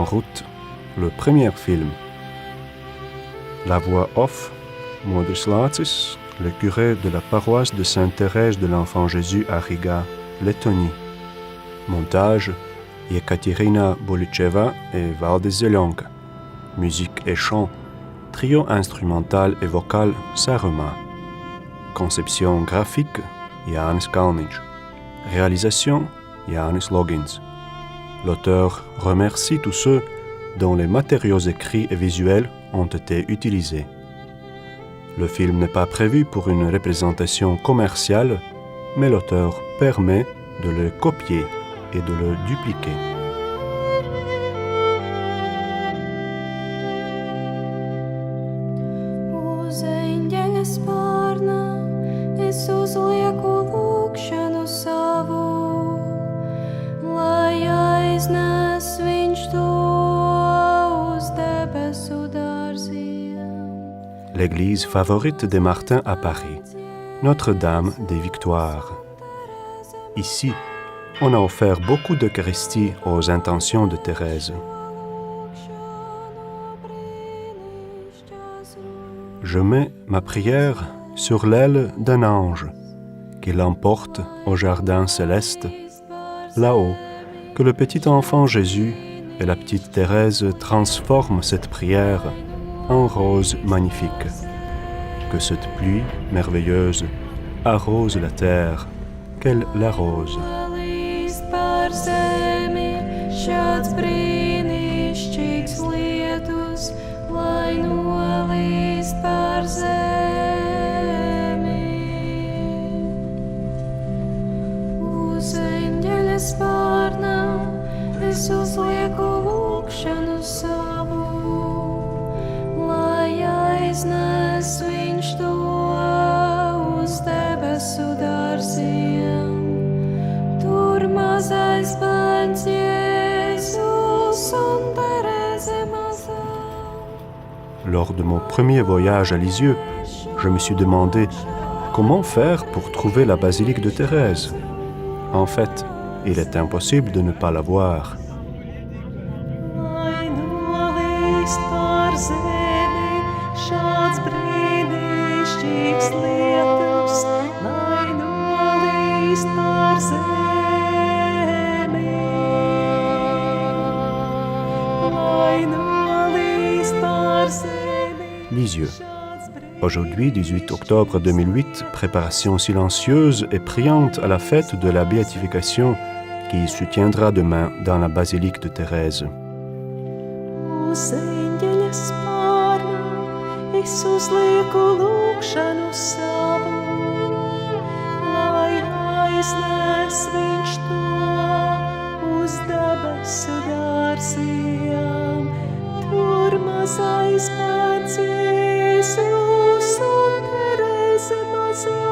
En route, le premier film. La voix off, Modrs Lācis, le curé de la paroisse de Sainte-Thérèse de l'Enfant Jésus à Riga, Lettonie. Montage, Ekaterina Bolicheva et Valdis Zelenka. Musique et chant, trio instrumental et vocal Saruma. Conception graphique, Jānis Kalniņš. Réalisation, Jānis Logins. L'auteur remercie tous ceux dont les matériaux écrits et visuels ont été utilisés. Le film n'est pas prévu pour une représentation commerciale, mais l'auteur permet de le copier et de le dupliquer. Uz eņģeļa spārna es uzlieku lūgšanu savu, lai aiznes viņš to uz debesu dārziem. L'église favorite de Martin à Paris, Notre-Dame des Victoires. Ici, on a offert beaucoup d'Eucharistie aux intentions de Thérèse. Je mets ma prière sur l'aile d'un ange qui l'emporte au jardin céleste, là-haut, que le petit enfant Jésus et la petite Thérèse transforment cette prière en rose magnifique. Que cette pluie merveilleuse arrose la terre, qu'elle l'arrose. Par zemi šāds brīnišķīgs lietus, lai nolīst par zemi. Uz eņģeļa spārna es uzlieku lūgšanu savu, lai aiznes viņš to uz debesu dārziem. Tur mazais bērns Jēzus un Terēze mazā. Lors de mon premier voyage à Lisieux, je me suis demandé comment faire pour trouver la basilique de Thérèse. En fait, il est impossible de ne pas la voir. Lai nolīst par zemi šāds brīnišķīgs lietus, lai nolīst par zemi. Lisieux. Aujourd'hui, 18 octobre 2008, préparation silencieuse et priante à la fête de la béatification qui se tiendra demain dans la basilique de Thérèse. Uz eņģeļa spārna es uzlieku lūgšanu savu, lai aiznes viņš to uz debesu dārziem. Tur mazais bērns Jēzus un Terēze mazā,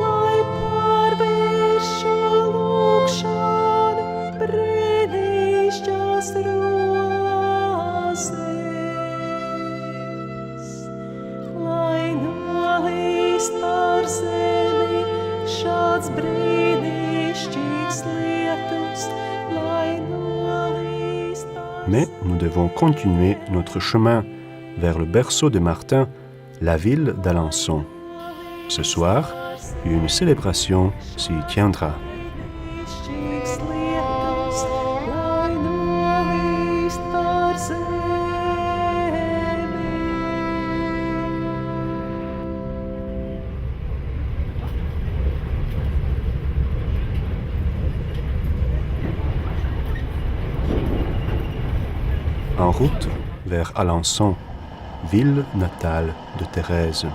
lai pārvērš šo lūgšanu brīnišķās rozes, lai nolīst par zemi šāds brīnišķīgs lietus, lai nolīst par zemi. Mais nous devons continuer notre chemin vers le berceau de Martin, la ville d'Alençon. Ce soir, une célébration s'y tiendra. Brīnišķīgs lietus, lai nolīst par zemi. En route vers Alençon, ville natale de Thérèse.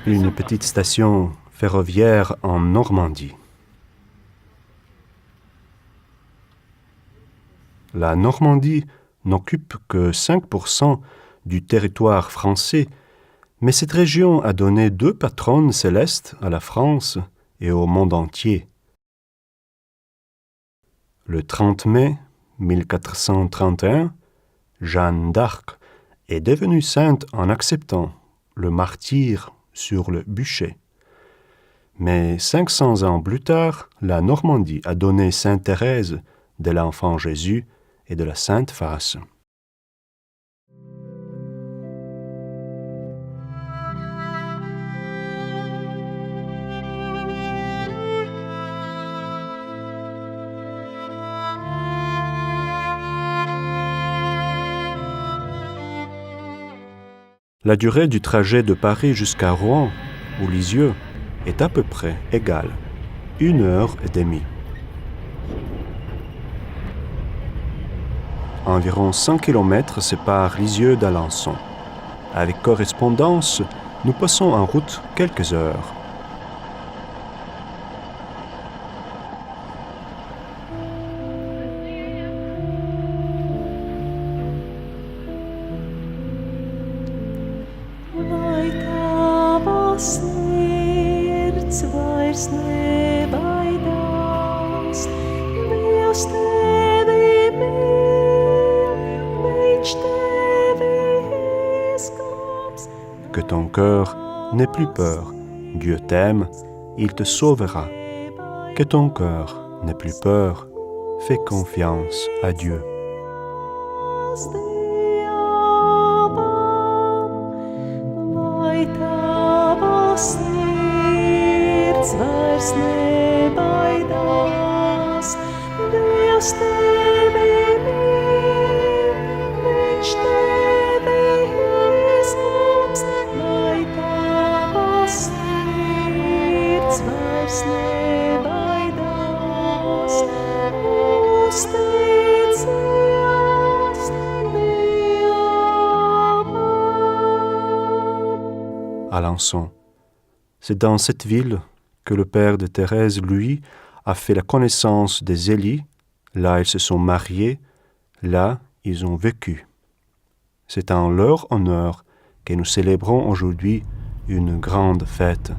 Une petite station ferroviaire en Normandie. La Normandie n'occupe que 5% du territoire français, mais cette région a donné 2 patronnes célestes à la France et au monde entier. Le 30 mai 1431, Jeanne d'Arc est devenue sainte en acceptant le martyre sur le bûcher. Mais 500 ans plus tard, la Normandie a donné Sainte Thérèse de l'Enfant Jésus et de la Sainte Face. La durée du trajet de Paris jusqu'à Rouen ou Lisieux est à peu près égale, 1h30. Environ 100 km séparent Lisieux d'Alençon. Avec correspondance, nous passons en route quelques heures. Que ton cœur n'ait plus peur, Dieu t'aime, il te sauvera. Que ton cœur n'ait plus peur, fais confiance à Dieu. Alençon. C'est dans cette ville que le père de Thérèse, lui, a fait la connaissance des Zélie. Là, ils se sont mariés. Là, ils ont vécu. C'est en leur honneur que nous célébrons aujourd'hui une grande fête.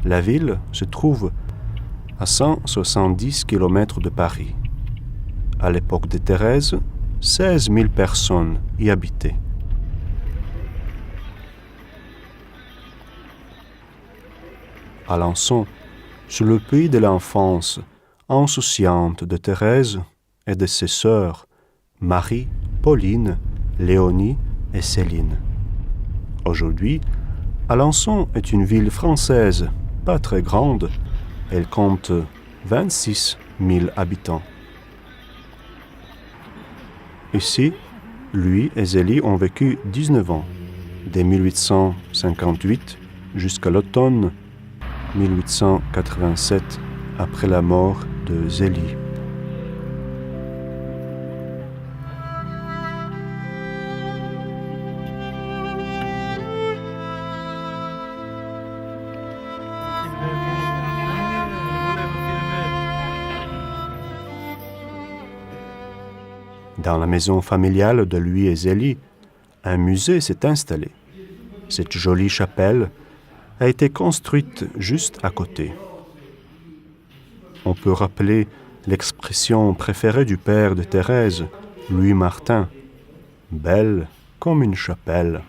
La ville se trouve à 170 km de Paris. À l'époque de Thérèse, 16 000 personnes y habitaient. Alençon, sur le pays de l'enfance insouciante de Thérèse et de ses sœurs, Marie, Pauline, Léonie et Céline. Aujourd'hui, Alençon est une ville française, pas très grande. Elle compte 26 000 habitants. Ici, lui et Zélie ont vécu 19 ans, dès 1858 jusqu'à l'automne 1887, après la mort de Zélie. Dans la maison familiale de lui et Zélie, un musée s'est installé. Cette jolie chapelle a été construite juste à côté. On peut rappeler l'expression préférée du père de Thérèse, Louis Martin, « belle comme une chapelle ».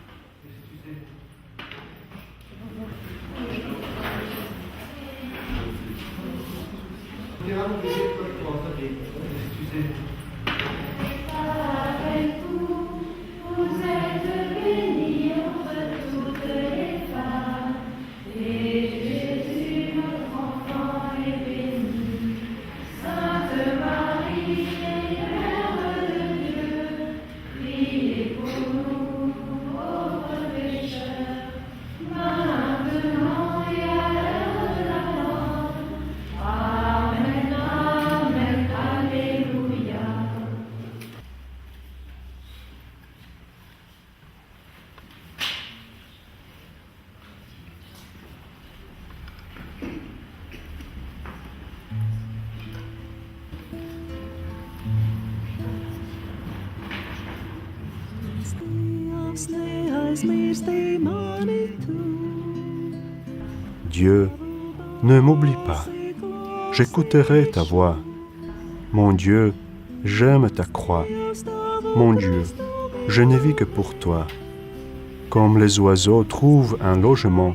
Dieu, ne m'oublie pas. J'écouterai ta voix Mon Dieu, j'aime ta croix. Mon Dieu, je ne vis que pour toi. Comme les oiseaux trouvent un logement,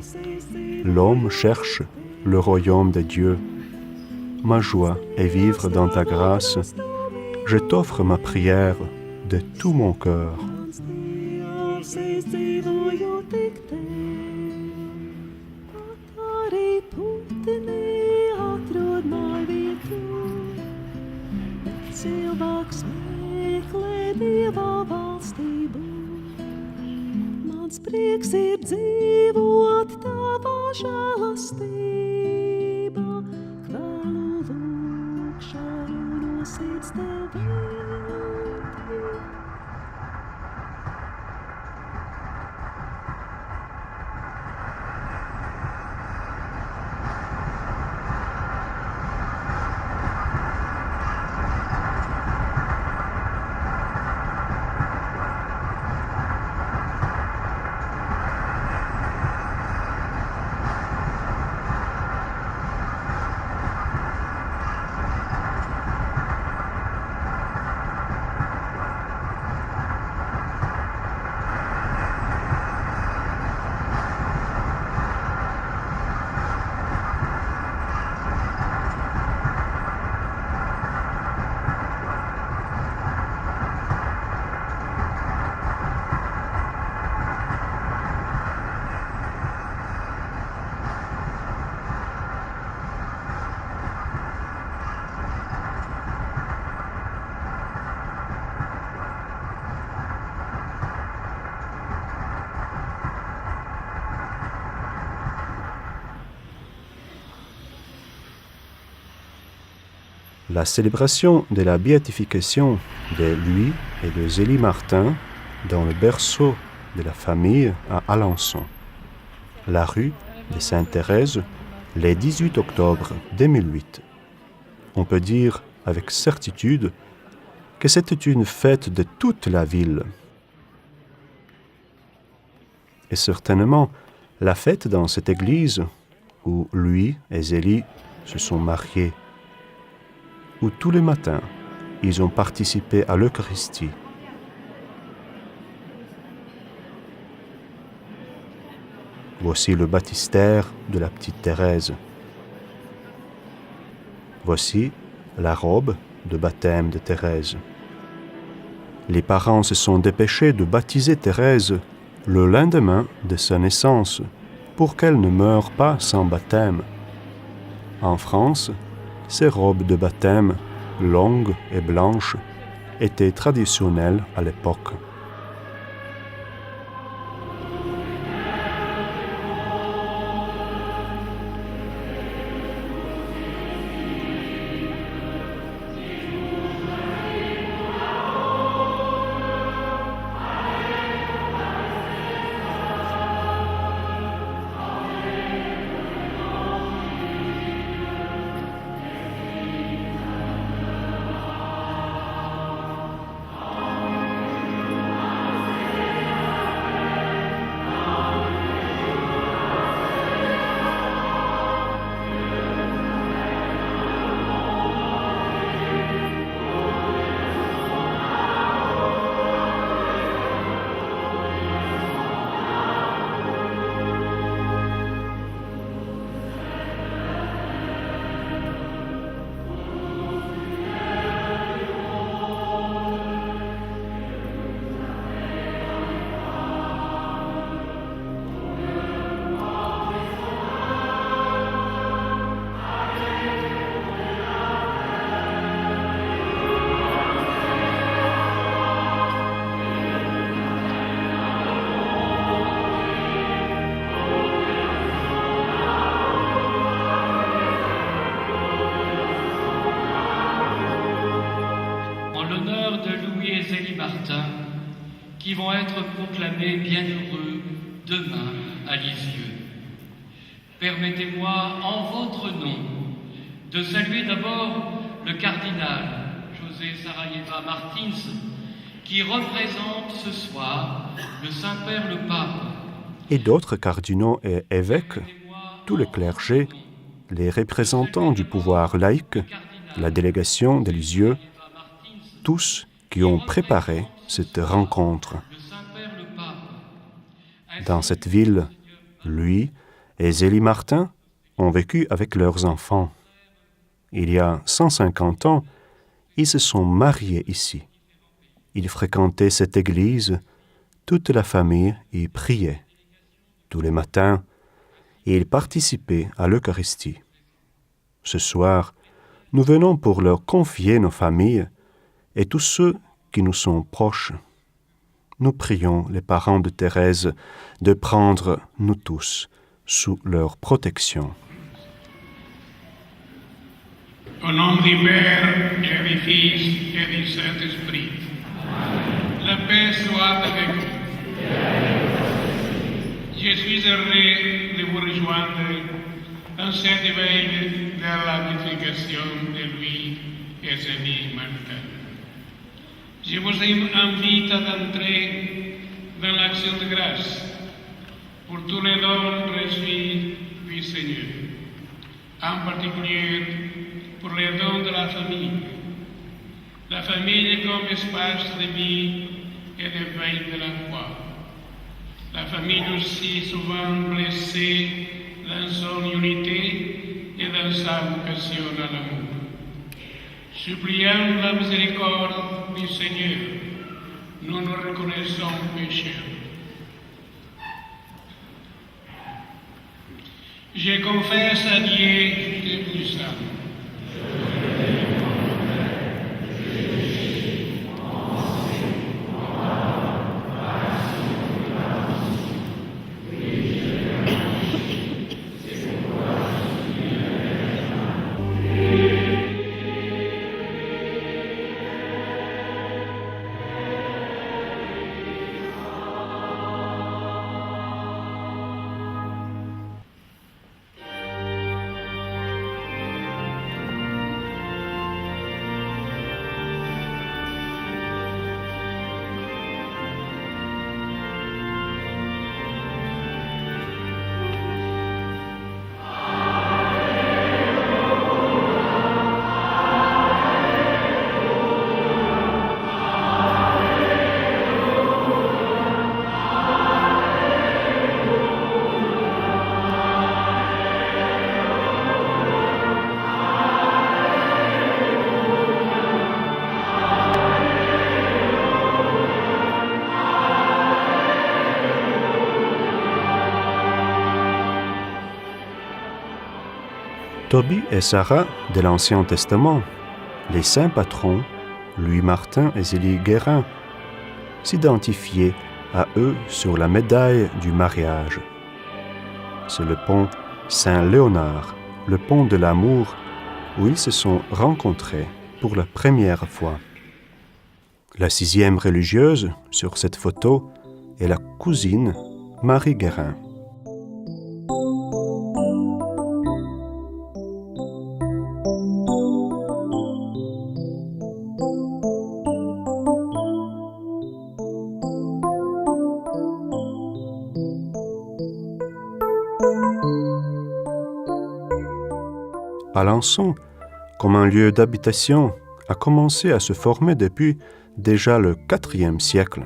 l'homme cherche le royaume de Dieu. Ma joie est vivre dans ta grâce. Je t'offre ma prière de tout mon cœur. Cilvēks meklē Dieva valstību. Mans prieks ir dzīvot tavā žēlastībā. Kvēlu lūkšanu no sirds tev veltīt. La célébration de la béatification de lui et de Zélie Martin dans le berceau de la famille à Alençon, la rue de Sainte-Thérèse, le 18 octobre 2008. On peut dire avec certitude que c'était une fête de toute la ville. Et certainement, la fête dans cette église où lui et Zélie se sont mariés, où tous les matins, ils ont participé à l'Eucharistie. Voici le baptistère de la petite Thérèse. Voici la robe de baptême de Thérèse. Les parents se sont dépêchés de baptiser Thérèse le lendemain de sa naissance pour qu'elle ne meure pas sans baptême. En France, ces robes de baptême, longues et blanches, étaient traditionnelles à l'époque. qui vont être proclamés bienheureux demain à Lisieux. Permettez-moi, en votre nom, de saluer d'abord le cardinal José Sarayeva Martins, qui représente ce soir le Saint-Père le Pape. Et d'autres cardinaux et évêques, tout le clergé, les représentants du pouvoir laïque, la délégation des Lisieux, tous qui ont préparé cette rencontre. Dans cette ville, lui et Zélie Martin ont vécu avec leurs enfants. Il y a 150 ans, ils se sont mariés ici. Ils fréquentaient cette église, toute la famille y priait. Tous les matins, et ils participaient à l'Eucharistie. Ce soir, nous venons pour leur confier nos familles et tous ceux qui nous sont proches. Nous prions les parents de Thérèse de prendre nous tous sous leur protection. Au nom du Père et du Fils et du Saint-Esprit, la paix soit avec vous. Je suis heureux de vous rejoindre en cette veille de la béatification de Louis et Zélie Martin. Je vous invite à entrer dans l'action de grâce pour tous les dons reçus du Seigneur, en particulier pour les dons de la famille comme espace de vie et de veille de la foi. La famille aussi souvent blessée dans son unité et dans sa vocation à l'amour. Suppliant la miséricorde du Seigneur, nous nous reconnaissons pécheurs. Je confesse à Dieu Tout-Puissant. Tobie et Sarah de l'Ancien Testament, les saints patrons, Louis Martin et Zélie Guérin, s'identifiaient à eux sur la médaille du mariage. C'est le pont Saint-Léonard, le pont de l'amour, où ils se sont rencontrés pour la première fois. La 6e religieuse sur cette photo est la cousine Marie Guérin. Alençon, comme un lieu d'habitation, a commencé à se former depuis déjà le IVe siècle.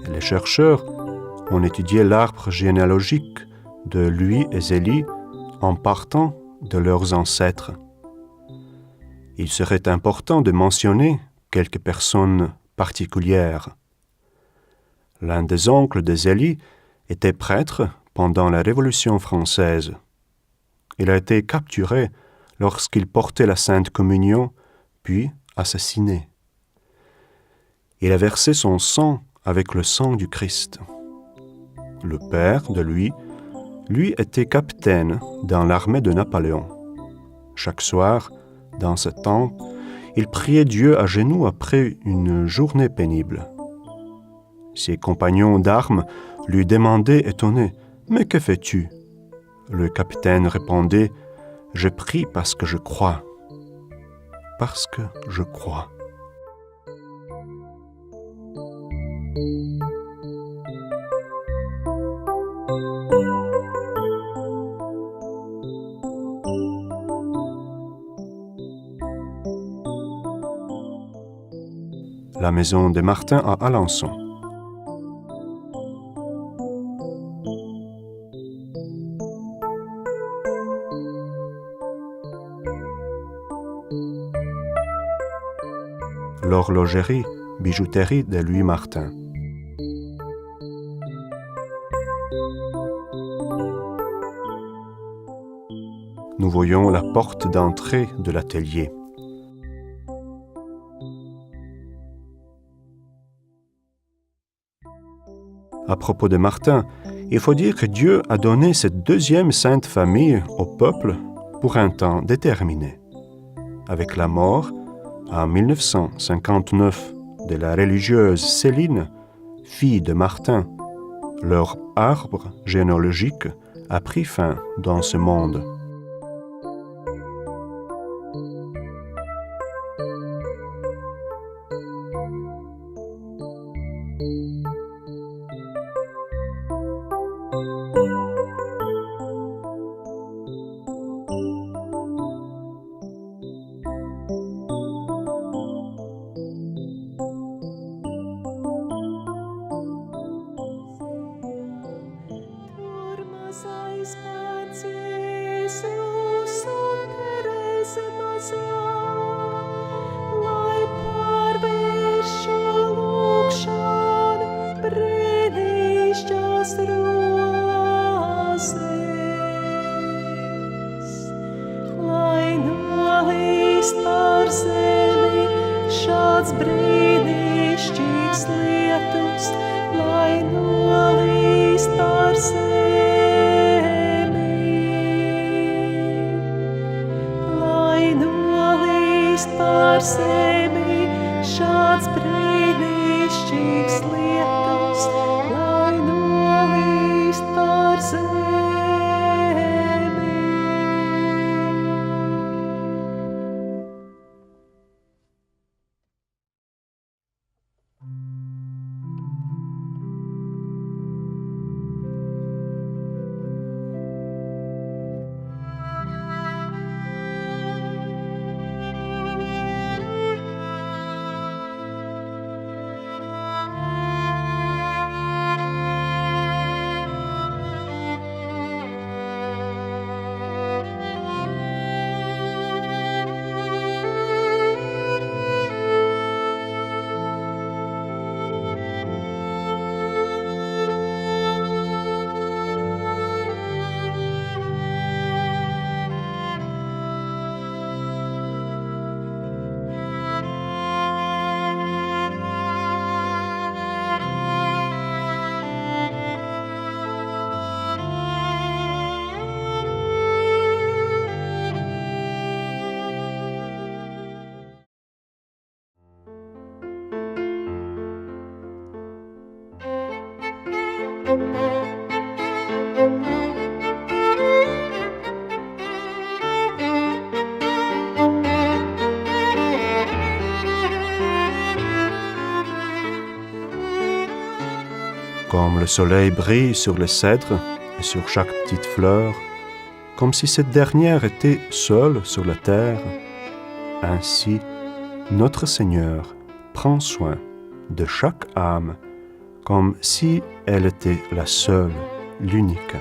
Les chercheurs ont étudié l'arbre généalogique de Louis et Zélie en partant de leurs ancêtres. Il serait important de mentionner quelques personnes particulières. L'un des oncles de Zélie était prêtre pendant la Révolution française. Il a été capturé lorsqu'il portait la Sainte Communion, puis assassiné. Il a versé son sang avec le sang du Christ. Le père de lui était capitaine dans l'armée de Napoléon. Chaque soir, dans ce temps, il priait Dieu à genoux après une journée pénible. Ses compagnons d'armes lui demandaient étonnés « Mais que fais-tu » Le capitaine répondait « Je prie parce que je crois. Parce que je crois. » La maison des Martins à Alençon. L'horlogerie, bijouterie de Louis Martin. Nous voyons la porte d'entrée de l'atelier. À propos de Martin, il faut dire que Dieu a donné cette deuxième sainte famille au peuple pour un temps déterminé. Avec la mort, en 1959, de la religieuse Céline, fille de Martin, leur arbre généalogique a pris fin dans ce monde. Comme le soleil brille sur les cèdres et sur chaque petite fleur, comme si cette dernière était seule sur la terre, ainsi notre Seigneur prend soin de chaque âme comme si elle était la seule, l'unique.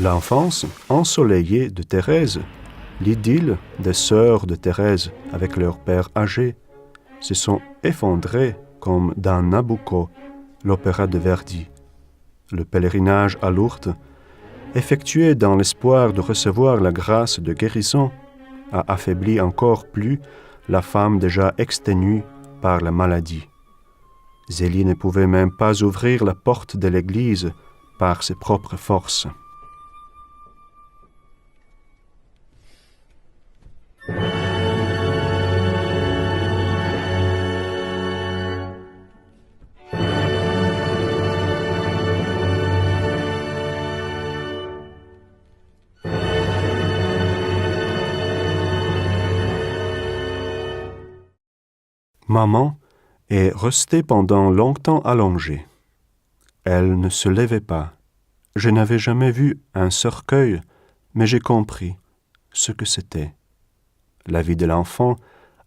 L'enfance ensoleillée de Thérèse, l'idylle des sœurs de Thérèse avec leur père âgé, se sont effondrées comme dans Nabucco, l'opéra de Verdi. Le pèlerinage à Lourdes, effectué dans l'espoir de recevoir la grâce de guérison, a affaibli encore plus la femme déjà exténuée par la maladie. Zélie ne pouvait même pas ouvrir la porte de l'église par ses propres forces. Maman est restée pendant longtemps allongée. Elle ne se levait pas. Je n'avais jamais vu un cercueil, mais j'ai compris ce que c'était. La vie de l'enfant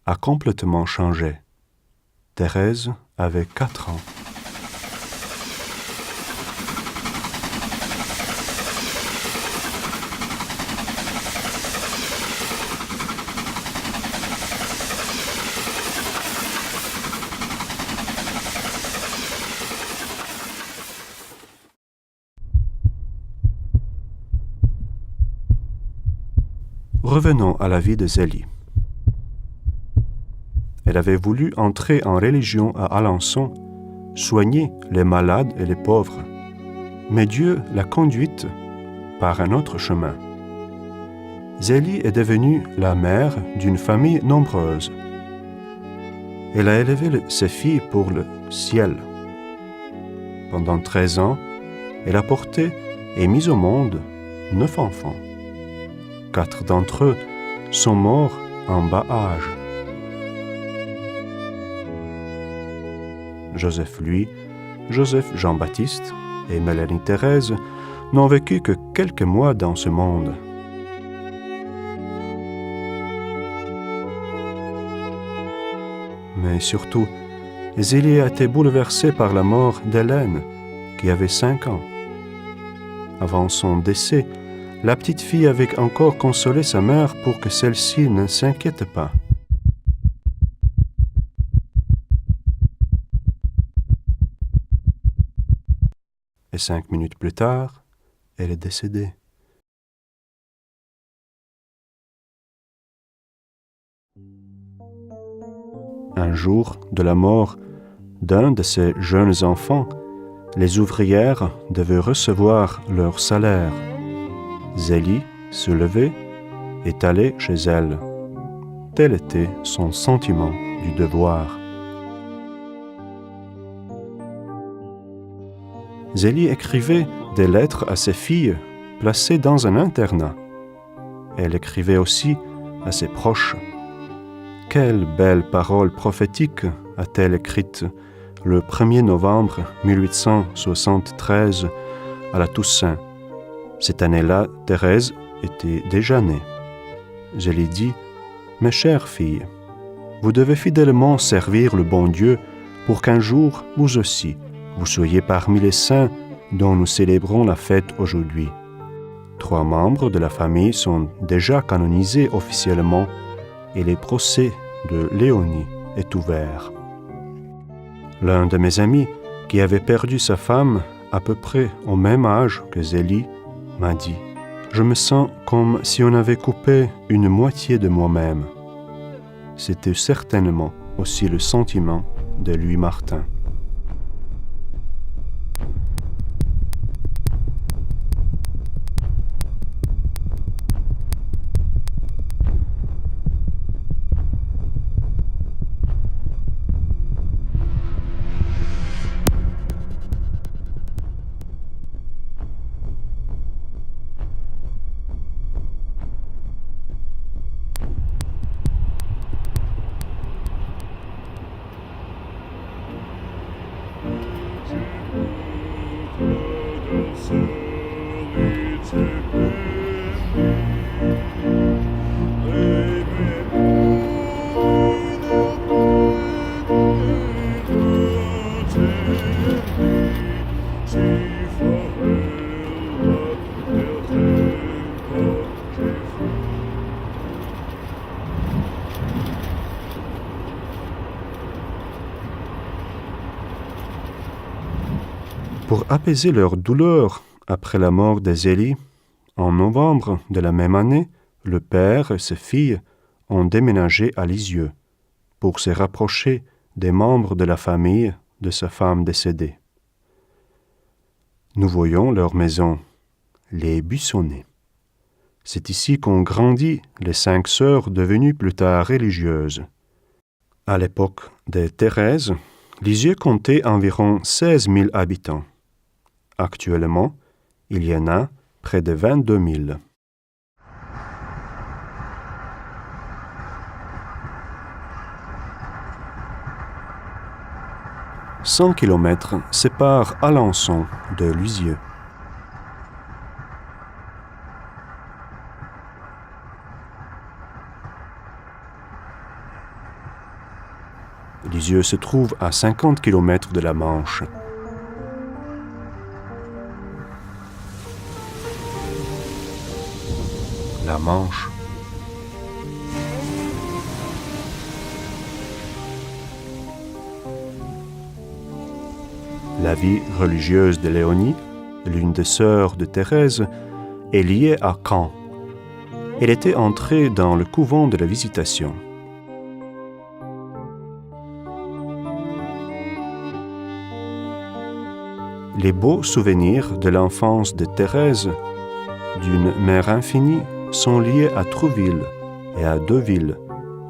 a complètement changé. Thérèse avait 4 ans. Revenons à la vie de Zélie. Elle avait voulu entrer en religion à Alençon, soigner les malades et les pauvres. Mais Dieu l'a conduite par un autre chemin. Zélie est devenue la mère d'une famille nombreuse. Elle a élevé ses filles pour le ciel. Pendant 13 ans, elle a porté et mis au monde 9 enfants. 4 d'entre eux sont morts en bas âge. Joseph, lui, Joseph Jean-Baptiste et Mélanie Thérèse n'ont vécu que quelques mois dans ce monde. Mais surtout, Zélie a été bouleversée par la mort d'Hélène, qui avait 5 ans. Avant son décès, la petite fille avait encore consolé sa mère pour que celle-ci ne s'inquiète pas. Et 5 minutes plus tard, elle est décédée. Un jour de la mort d'un de ces jeunes enfants, les ouvrières devaient recevoir leur salaire. Zélie se levait et est allée chez elle. Tel était son sentiment du devoir. Zélie écrivait des lettres à ses filles placées dans un internat. Elle écrivait aussi à ses proches. Quelle belle parole prophétique a-t-elle écrite le 1er novembre 1873 à la Toussaint. Cette année-là, Thérèse était déjà née. Je lui dis, « Mes chères filles, vous devez fidèlement servir le bon Dieu pour qu'un jour, vous aussi, vous soyez parmi les saints dont nous célébrons la fête aujourd'hui. 3 membres de la famille sont déjà canonisés officiellement et le procès de Léonie est ouvert. » L'un de mes amis, qui avait perdu sa femme à peu près au même âge que Zélie, m'a dit « Je me sens comme si on avait coupé une moitié de moi-même. » C'était certainement aussi le sentiment de Louis Martin. Pour apaiser leur douleur après la mort de Zélie, en novembre de la même année, le père et ses filles ont déménagé à Lisieux pour se rapprocher des membres de la famille de sa femme décédée. Nous voyons leur maison, les Buissonnets. C'est ici qu'ont grandi les 5 sœurs devenues plus tard religieuses. À l'époque de Thérèse, Lisieux comptait environ 16 000 habitants. Actuellement, il y en a près de 22 000. « 100 km séparent Alençon de Lisieux. Lisieux se trouve à 50 km de la Manche. La Manche. La vie religieuse de Léonie, l'une des sœurs de Thérèse, est liée à Caen. Elle était entrée dans le couvent de la Visitation. Les beaux souvenirs de l'enfance de Thérèse, d'une mère infinie, sont liés à Trouville et à Deauville,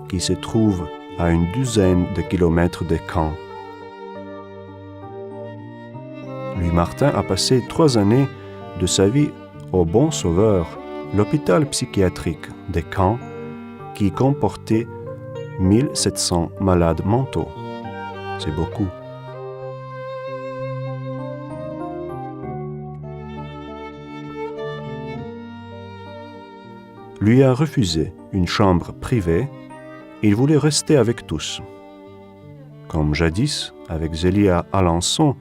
qui se trouvent à une douzaine de kilomètres de Caen. Louis-Martin a passé 3 années de sa vie au Bon Sauveur, l'hôpital psychiatrique de Caen, qui comportait 1700 malades mentaux. C'est beaucoup. Lui a refusé une chambre privée, il voulait rester avec tous. Comme jadis, avec Zélie à Alençon,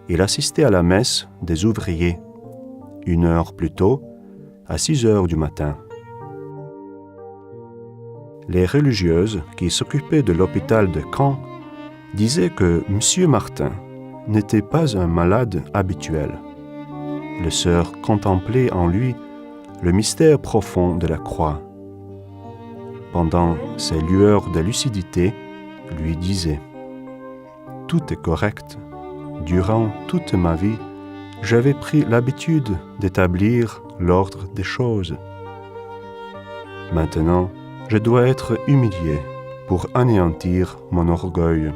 il assistait à la messe des ouvriers, 1 heure plus tôt, à 6 heures du matin. Les religieuses qui s'occupaient de l'hôpital de Caen disaient que M. Martin n'était pas un malade habituel. Les sœurs contemplaient en lui le mystère profond de la croix. Pendant ces lueurs de lucidité, lui disait « Tout est correct. Durant toute ma vie, j'avais pris l'habitude d'établir l'ordre des choses. Maintenant, je dois être humilié pour anéantir mon orgueil. »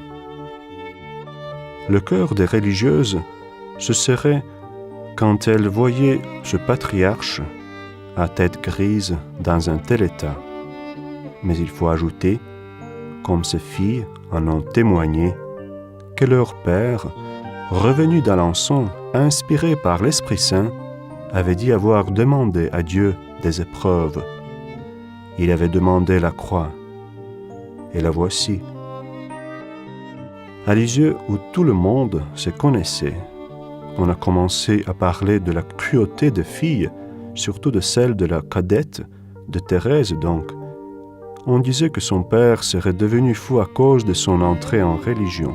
Le cœur des religieuses se serrait quand elles voyaient ce patriarche à tête grise dans un tel état. Mais il faut ajouter, comme ces filles en ont témoigné, que leur père, revenu d'Alençon, inspiré par l'Esprit Saint, avait dit avoir demandé à Dieu des épreuves. Il avait demandé la croix, et la voici. À Lisieux, où tout le monde se connaissait, on a commencé à parler de la cruauté des filles, surtout de celle de la cadette, de Thérèse donc. On disait que son père serait devenu fou à cause de son entrée en religion.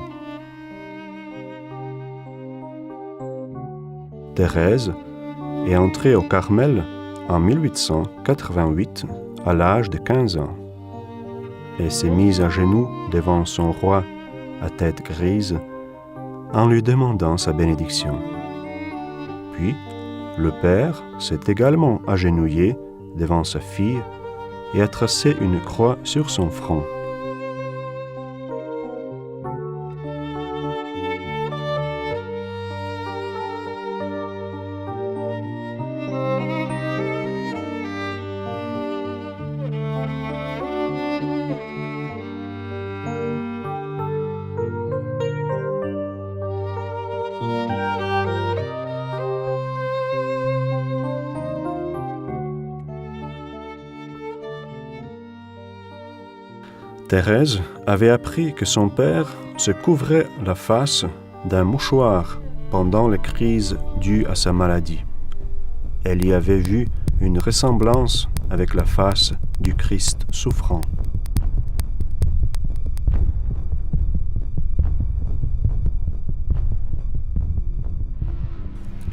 Thérèse est entrée au Carmel en 1888 à l'âge de 15 ans. Elle s'est mise à genoux devant son roi à tête grise en lui demandant sa bénédiction. Puis, le père s'est également agenouillé devant sa fille et a tracé une croix sur son front. Thérèse avait appris que son père se couvrait la face d'un mouchoir pendant les crises dues à sa maladie. Elle y avait vu une ressemblance avec la face du Christ souffrant.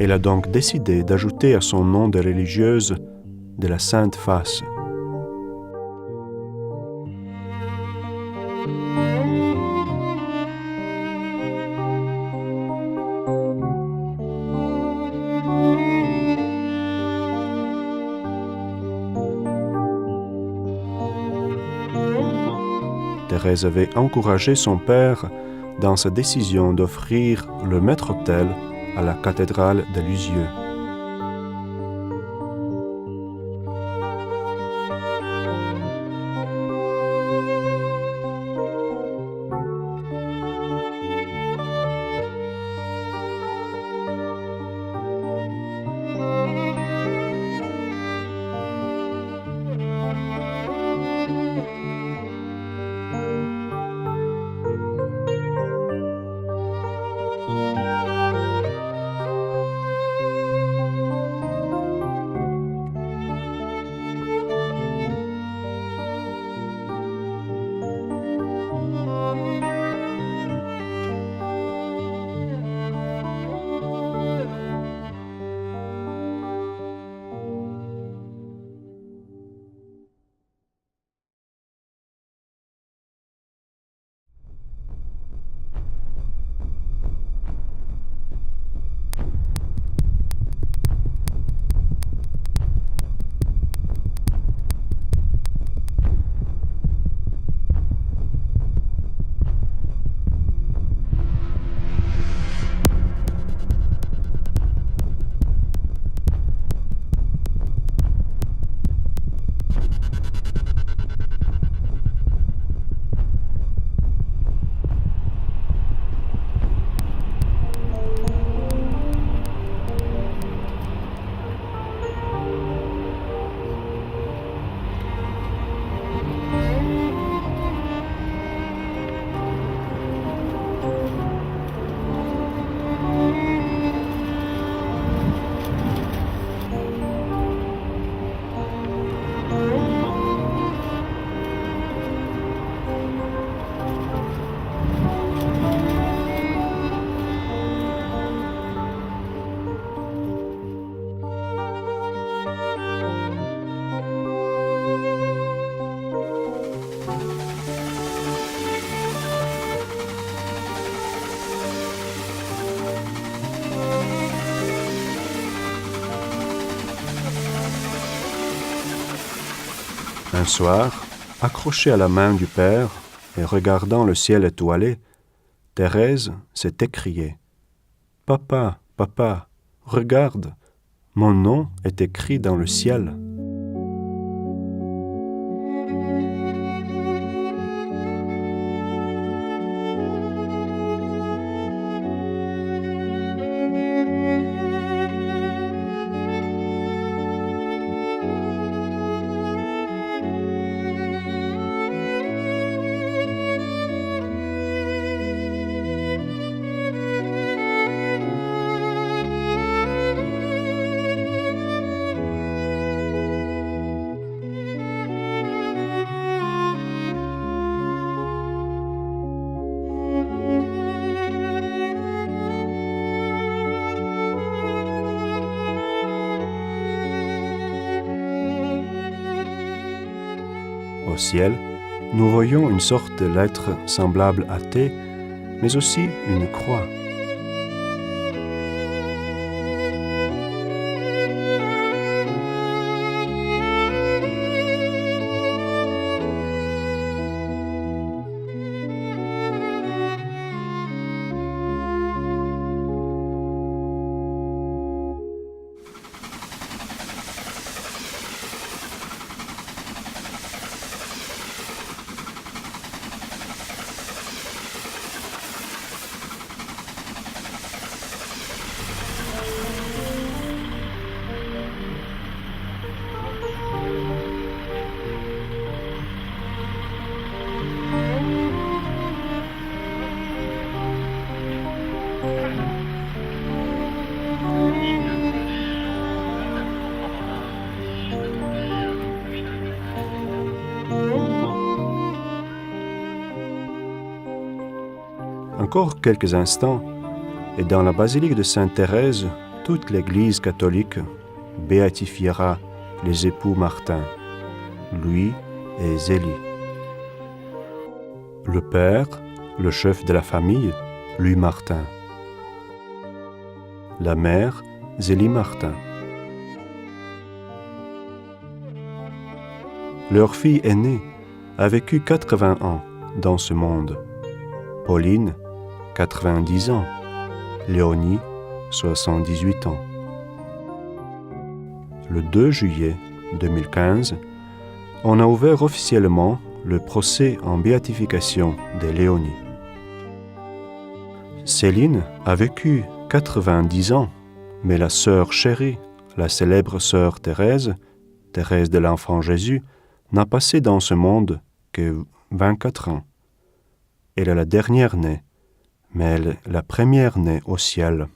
Elle a donc décidé d'ajouter à son nom de religieuse de la Sainte Face. Thérèse avait encouragé son père dans sa décision d'offrir le maître-autel à la cathédrale de Lisieux. Un soir, accrochée à la main du père et regardant le ciel étoilé, Thérèse s'est écriée « Papa, papa, regarde, mon nom est écrit dans le ciel. » Au ciel, nous voyons une sorte de lettre semblable à T, mais aussi une croix. Encore quelques instants, et dans la basilique de Sainte-Thérèse, toute l'Église catholique béatifiera les époux Martin, Louis et Zélie. Le père, le chef de la famille, Louis Martin. La mère, Zélie Martin. Leur fille aînée a vécu 80 ans dans ce monde. Pauline, 90 ans. Léonie, 78 ans. Le 2 juillet 2015, on a ouvert officiellement le procès en béatification de Léonie. Céline a vécu 90 ans, mais la sœur chérie, la célèbre sœur Thérèse, Thérèse de l'Enfant Jésus, n'a passé dans ce monde que 24 ans. Elle est la dernière née, mais elle est la première née au ciel.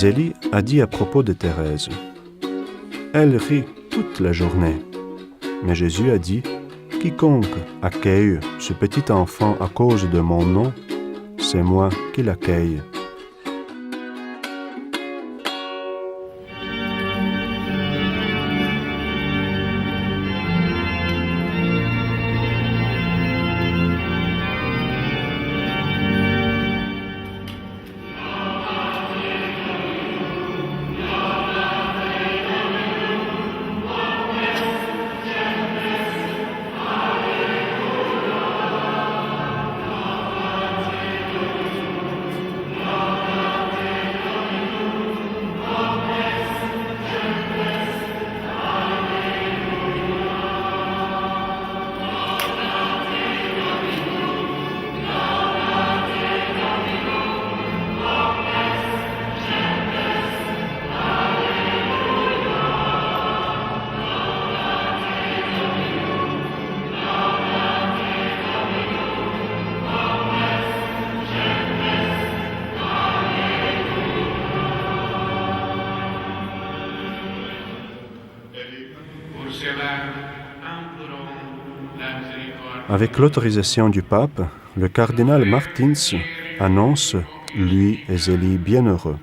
Zélie a dit à propos de Thérèse, « Elle rit toute la journée. » Mais Jésus a dit, « Quiconque accueille ce petit enfant à cause de mon nom, c'est moi qui l'accueille. » Avec l'autorisation du pape, le cardinal Martins annonce lui et Zélie bienheureux.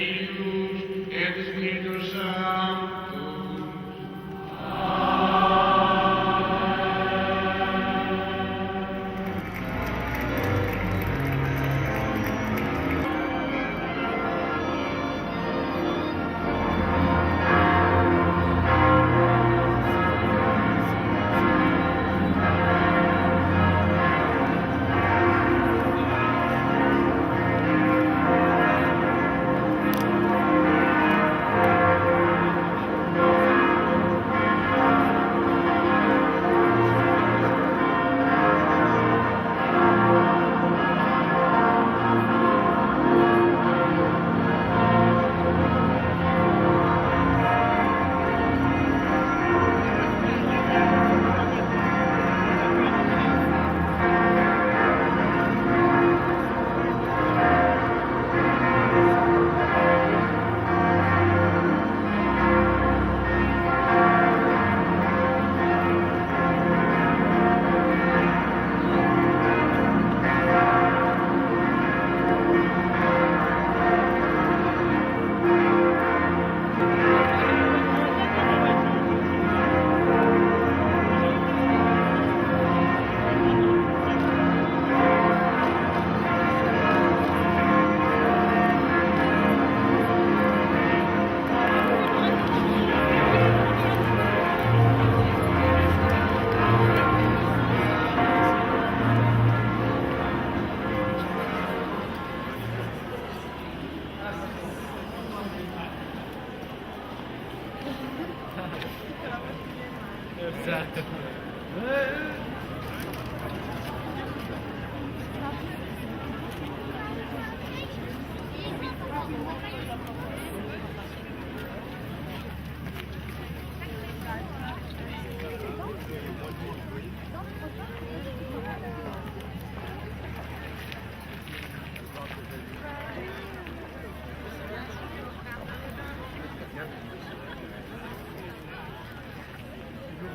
Filhos et do Espírito Santo.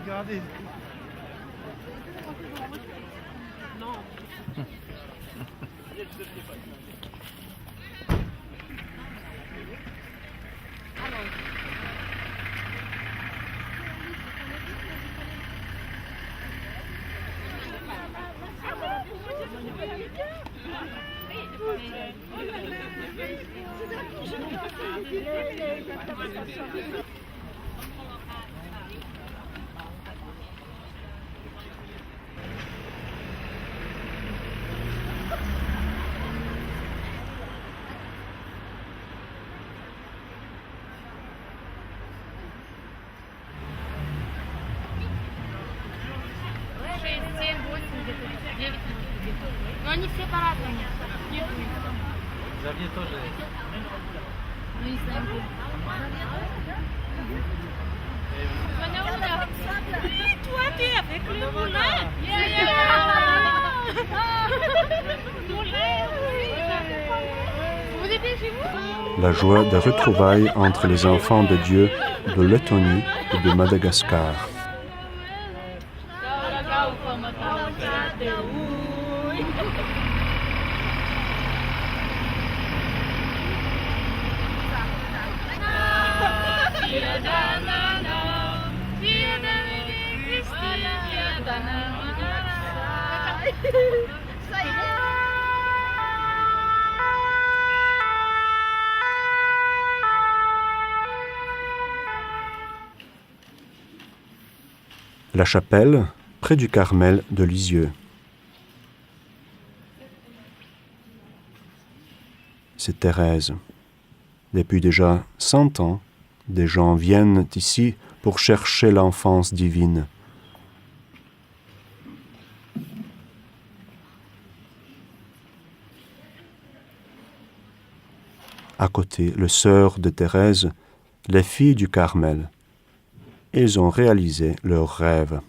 Regardez. Но они все по-разному. Xavier тоже. Ну, не знаю. Toi, t'es avec le moulin. Vous êtes chez vous? La joie des retrouvailles entre les enfants de Dieu de Lettonie et de Madagascar. La chapelle, près du Carmel de Lisieux. C'est Thérèse. Depuis déjà 100 ans, des gens viennent ici pour chercher l'enfance divine. À côté, les sœurs de Thérèse, les filles du Carmel. Ils ont réalisé leurs rêves.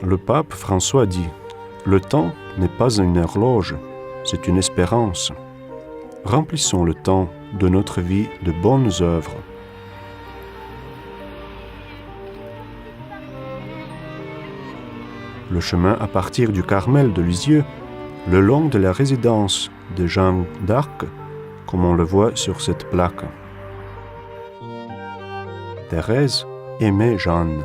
Le pape François dit « Le temps n'est pas une horloge, c'est une espérance. Remplissons le temps de notre vie de bonnes œuvres. » Le chemin à partir du Carmel de Lisieux, le long de la résidence de Jeanne d'Arc, comme on le voit sur cette plaque. Thérèse aimait Jeanne.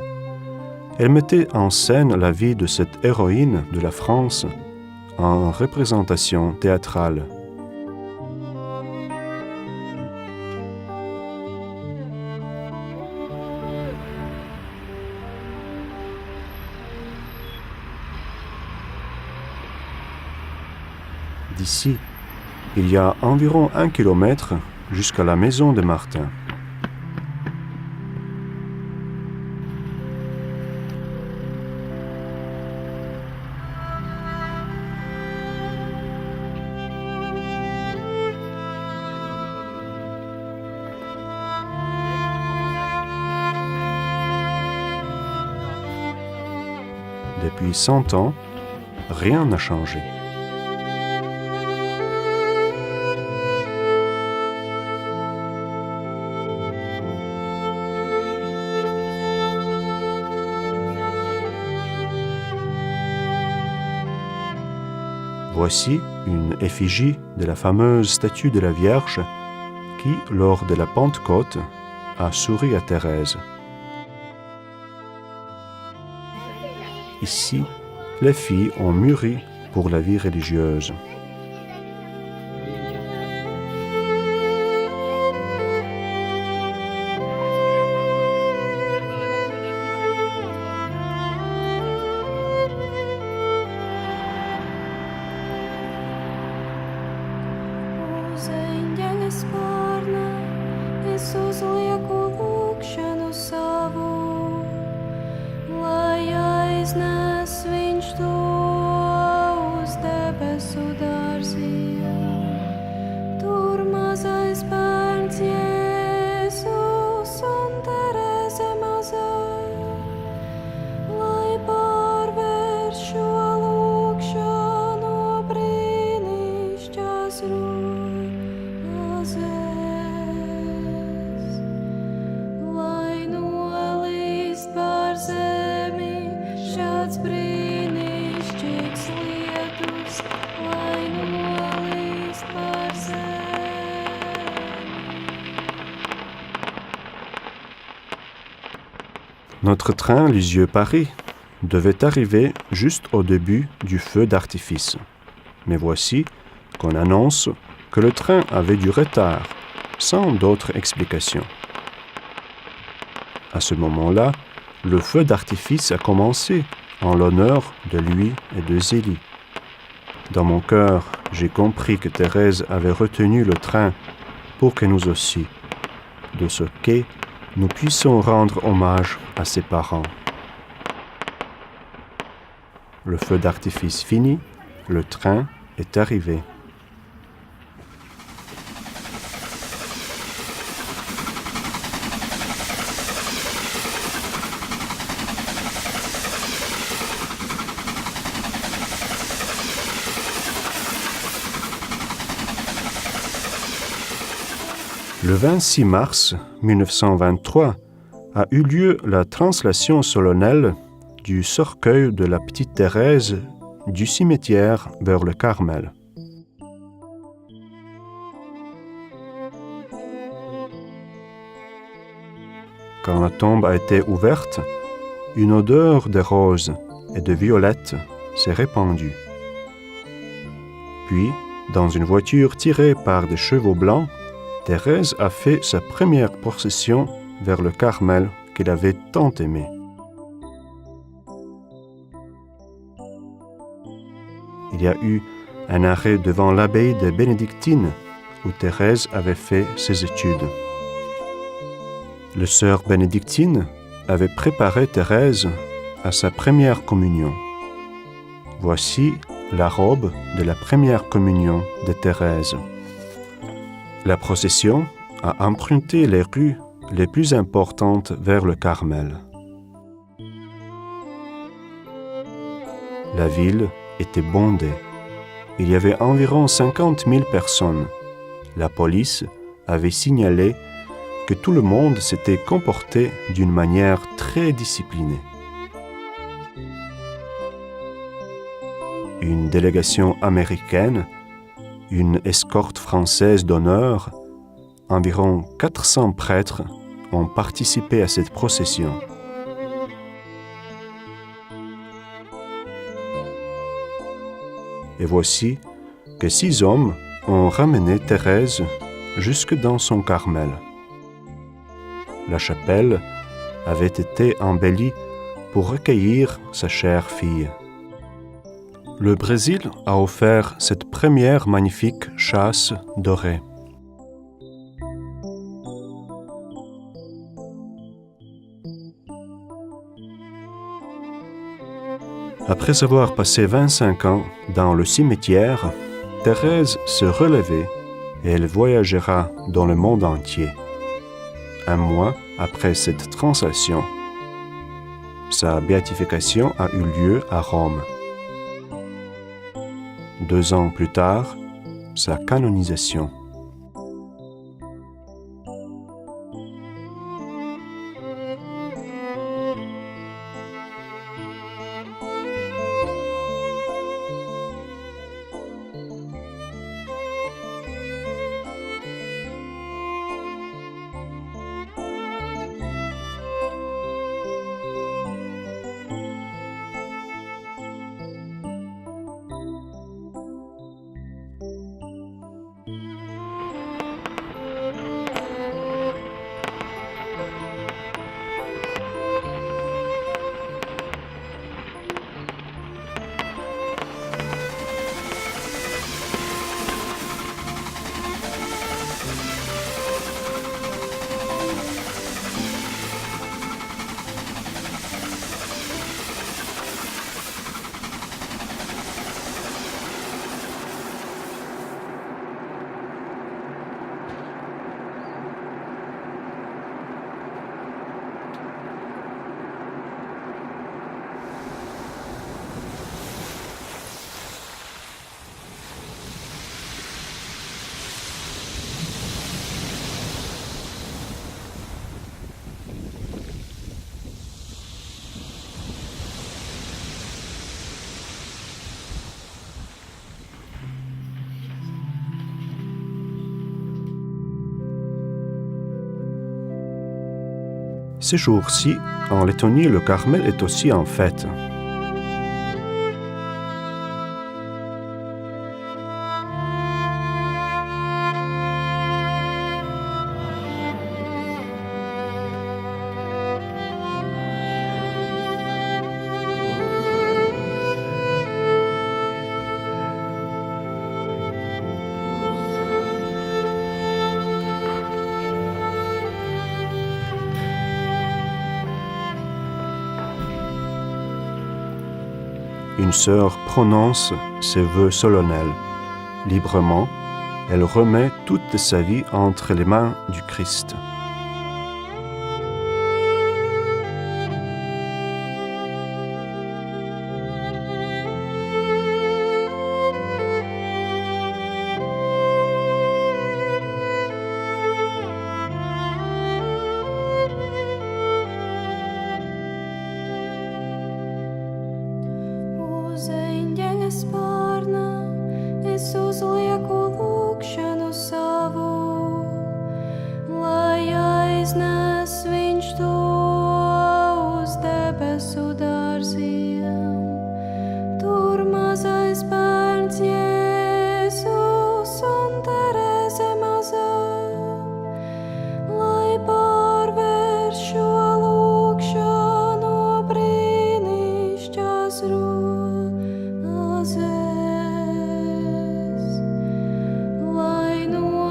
Elle mettait en scène la vie de cette héroïne de la France en représentation théâtrale. D'ici, il y a environ 1 kilomètre jusqu'à la maison de Martin. Depuis 100 ans, rien n'a changé. Voici une effigie de la fameuse statue de la Vierge qui, lors de la Pentecôte, a souri à Thérèse. Ici, les filles ont mûri pour la vie religieuse. Zeņģeļa spārnā es uzlieku lūgšanu savu, lai aiznes viņš to uz debesu dārziem. Tur mazais bērns Jēzus un Terēze mazā, lai pārvērš šo lūgšanu brīnišķās rūpes. Lai nolīst pār zemi šāds brīnišķīgs lietus, lai nolīst pār zemi. Notre train Lisieux-Paris devait arriver juste au début du feu d'artifice. Mais voici qu'on annonce que le train avait du retard, sans d'autres explications. À ce moment-là, le feu d'artifice a commencé en l'honneur de lui et de Zélie. Dans mon cœur, j'ai compris que Thérèse avait retenu le train pour que nous aussi, de ce quai, nous puissions rendre hommage à ses parents. Le feu d'artifice fini, le train est arrivé. Le 26 mars 1923 a eu lieu la translation solennelle du cercueil de la petite Thérèse du cimetière vers le Carmel. Quand la tombe a été ouverte, une odeur de roses et de violettes s'est répandue. Puis, dans une voiture tirée par des chevaux blancs, Thérèse a fait sa première procession vers le Carmel qu'elle avait tant aimé. Il y a eu un arrêt devant l'abbaye des Bénédictines où Thérèse avait fait ses études. Les sœurs bénédictines avaient préparé Thérèse à sa première communion. Voici la robe de la première communion de Thérèse. La procession a emprunté les rues les plus importantes vers le Carmel. La ville était bondée. Il y avait environ 50 000 personnes. La police avait signalé que tout le monde s'était comporté d'une manière très disciplinée. Une délégation américaine, une escorte française d'honneur, environ 400 prêtres ont participé à cette procession. Et voici que 6 hommes ont ramené Thérèse jusque dans son Carmel. La chapelle avait été embellie pour recueillir sa chère fille. Le Brésil a offert cette première magnifique châsse dorée. Après avoir passé 25 ans dans le cimetière, Thérèse se relevait et elle voyagera dans le monde entier. Un mois après cette translation, sa béatification a eu lieu à Rome. 2 ans plus tard, sa canonisation. Ces jours-ci, en Lettonie, le Carmel est aussi en fête. Une sœur prononce ses vœux solennels. Librement, elle remet toute sa vie entre les mains du Christ. Uz eņģeļa spārna es uzlieku lūgšanu savu, lai aiznes viņš to uz debesu dārziem. Tur mazais bērns Jēzus un Terēze mazā, lai pārvērš šo lūgšanu brīnišķās rozes, lai no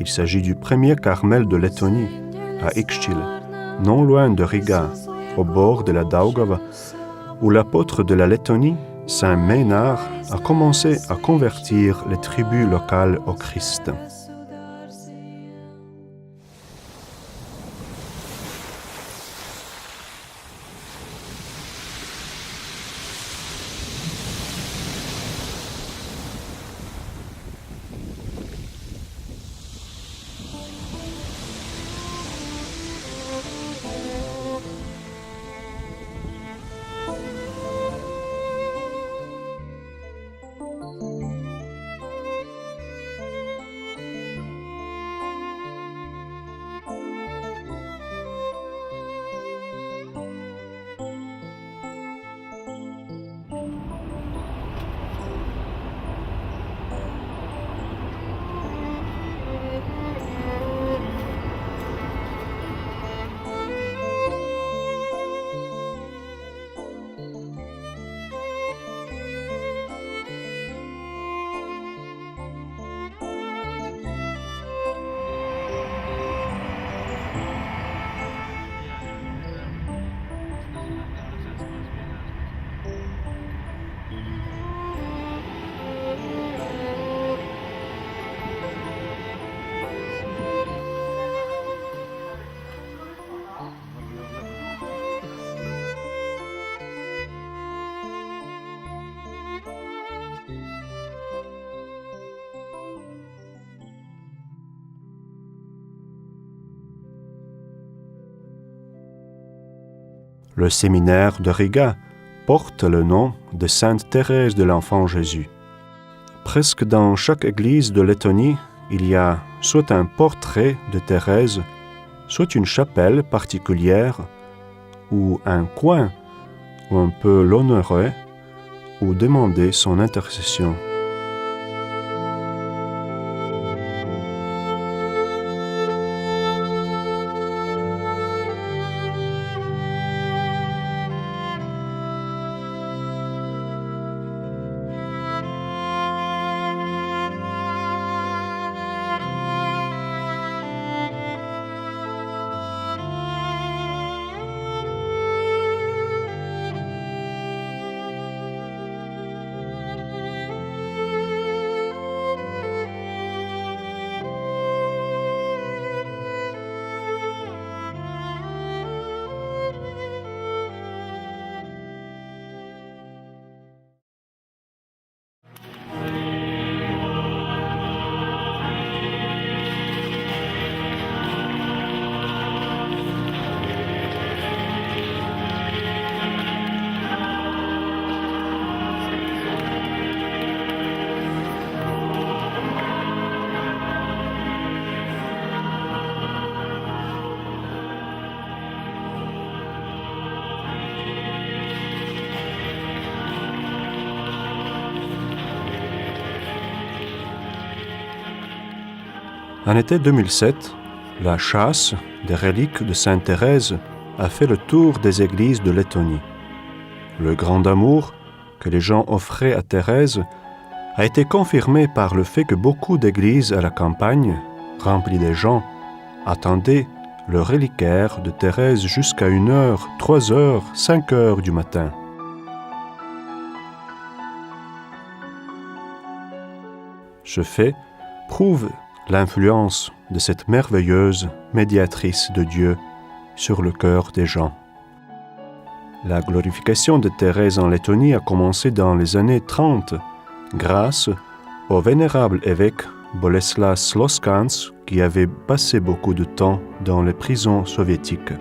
Il s'agit du premier Carmel de Lettonie, à Ixchil, non loin de Riga, au bord de la Daugava, où l'apôtre de la Lettonie, Saint Ménard, a commencé à convertir les tribus locales au Christ. Le séminaire de Riga porte le nom de Sainte Thérèse de l'Enfant Jésus. Presque dans chaque église de Lettonie, il y a soit un portrait de Thérèse, soit une chapelle particulière, ou un coin où on peut l'honorer ou demander son intercession. En été 2007, la chasse des reliques de Sainte Thérèse a fait le tour des églises de Lettonie. Le grand amour que les gens offraient à Thérèse a été confirmé par le fait que beaucoup d'églises à la campagne, remplies de gens, attendaient le reliquaire de Thérèse jusqu'à 1h, 3h, 5h du matin. Ce fait prouve l'influence de cette merveilleuse médiatrice de Dieu sur le cœur des gens. La glorification de Thérèse en Lettonie a commencé dans les années 30 grâce au vénérable évêque Boleslas Sloskans qui avait passé beaucoup de temps dans les prisons soviétiques.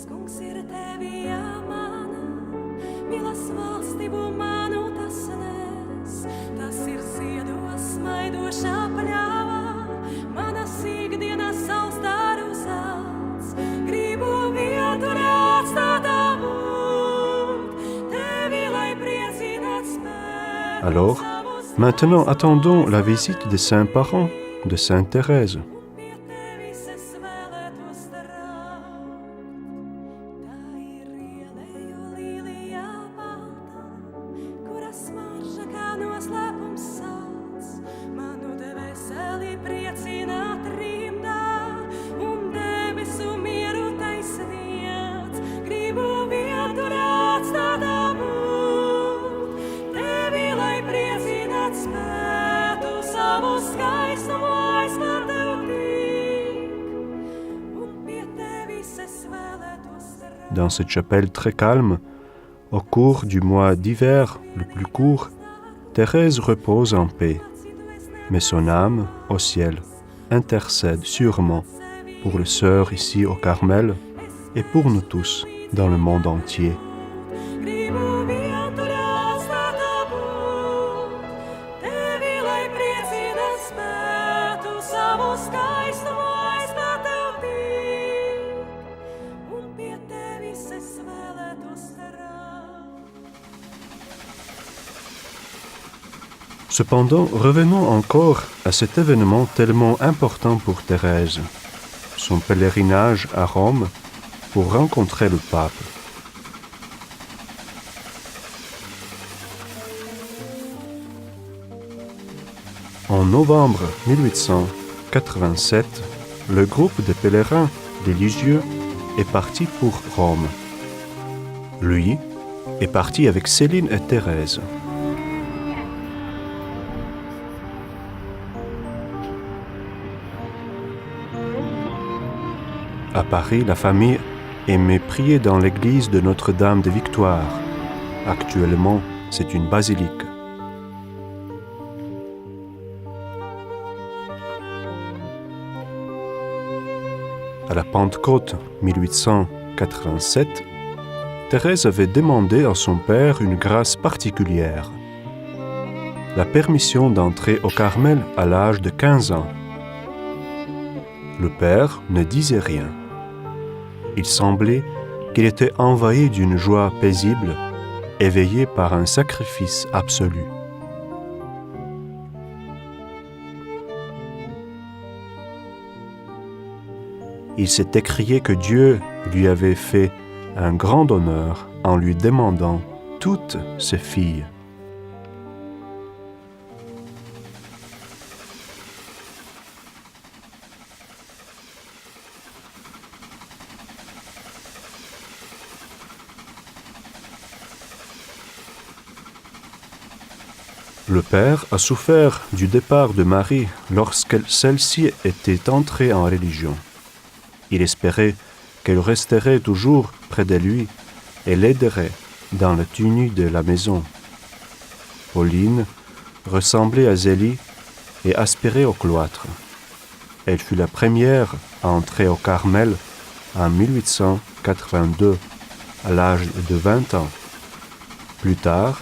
Kungs ir tevi jāmana, mīlas vārds. Žēlstību manu tas nes, tas ir ziedos smaidošā pļāvā, manas ikdienas saulstāru zelts. Gribu vietu atstāt būt, tevi, lai priecinātu spētu. Alors, maintenant attendons la visite des saints parents de Sainte Thérèse. Pie tevis es vēlētos raukt, tā ir ielēju līlijā baltā, kuras smarža kā noslēpums sauc, manu dvēseli priecināt rimdā, un debesu mieru tai sniedz. Gribu vietu atstāt būt, tevi, lai priecināt spētu, savu skaistumu aizklāt tev tik, un pie tevis es vēlētos raukt. Dans cette chapelle très calme, au cours du mois d'hiver le plus court, Thérèse repose en paix, mais son âme, au ciel, intercède sûrement pour les sœurs ici au Carmel et pour nous tous dans le monde entier. Gribu vietu atstāt būt, tevi, lai priecināt spētu, savu skaistumu aizklāt tev tik, un pie tevis es vēlētos raukt. Cependant, revenons encore à cet événement tellement important pour Thérèse, son pèlerinage à Rome pour rencontrer le pape. En novembre 1887, le groupe de pèlerins religieux est parti pour Rome. Lui est parti avec Céline et Thérèse. À Paris, la famille aimait prier dans l'église de Notre-Dame de Victoire. Actuellement, c'est une basilique. À la Pentecôte 1887, Thérèse avait demandé à son père une grâce particulière, la permission d'entrer au Carmel à l'âge de 15 ans. Le père ne disait rien. Il semblait qu'il était envahi d'une joie paisible, éveillé par un sacrifice absolu. Il s'est écrié que Dieu lui avait fait un grand honneur en lui demandant toutes ses filles. Le père a souffert du départ de Marie lorsque celle-ci était entrée en religion. Il espérait qu'elle resterait toujours près de lui et l'aiderait dans la tenue de la maison. Pauline ressemblait à Zélie et aspirait au cloître. Elle fut la première à entrer au Carmel en 1882, à l'âge de 20 ans. Plus tard,